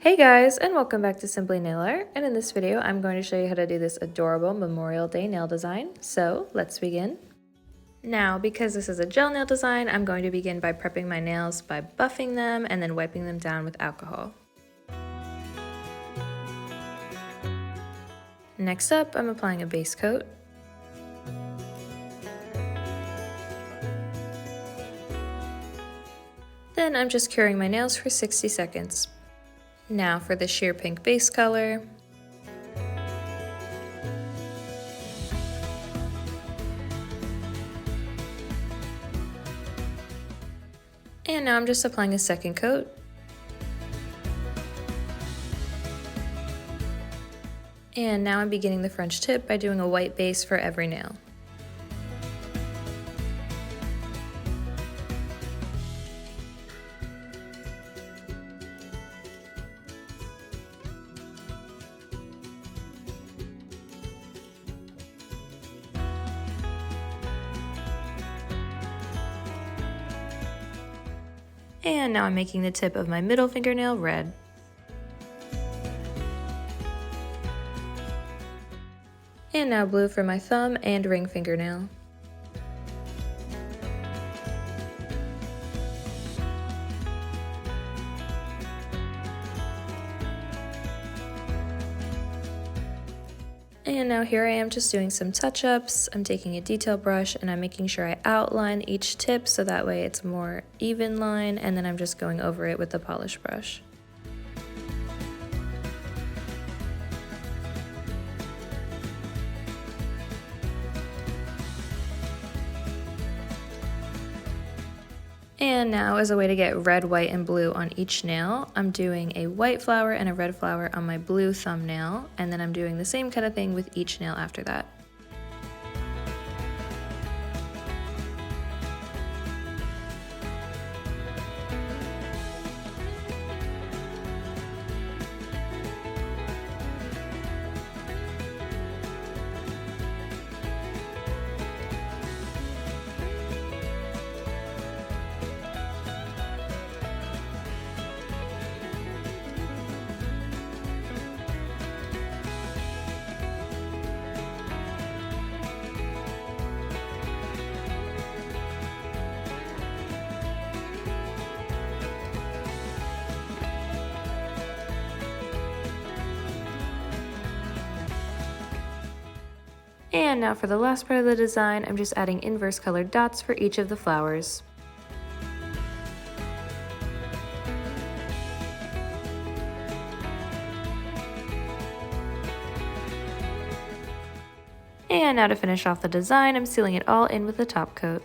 Hey guys, and welcome back to Simply Nail Art, and in this video I'm going to show you how to do this adorable Memorial Day nail design, so let's begin. Now, because this is a gel nail design, I'm going to begin by prepping my nails by buffing them and then wiping them down with alcohol. Next up, I'm applying a base coat. Then I'm just curing my nails for 60 seconds. Now for the sheer pink base color. And now I'm just applying a second coat. And now I'm beginning the French tip by doing a white base for every nail. And now I'm making the tip of my middle fingernail red. And now blue for my thumb and ring fingernail. And now here I am just doing some touch-ups. I'm taking a detail brush and I'm making sure I outline each tip so that way it's more even line, and then I'm just going over it with the polish brush. And now, as a way to get red, white, and blue on each nail, I'm doing a white flower and a red flower on my blue thumbnail, and then I'm doing the same kind of thing with each nail after that. And now for the last part of the design, I'm just adding inverse colored dots for each of the flowers. And now to finish off the design, I'm sealing it all in with a top coat.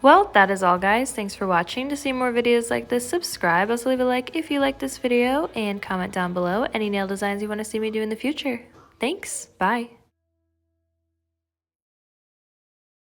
Well, that is all guys. Thanks for watching. To see more videos like this, subscribe. Also leave a like if you like this video and comment down below any nail designs you want to see me do in the future. Thanks. Bye.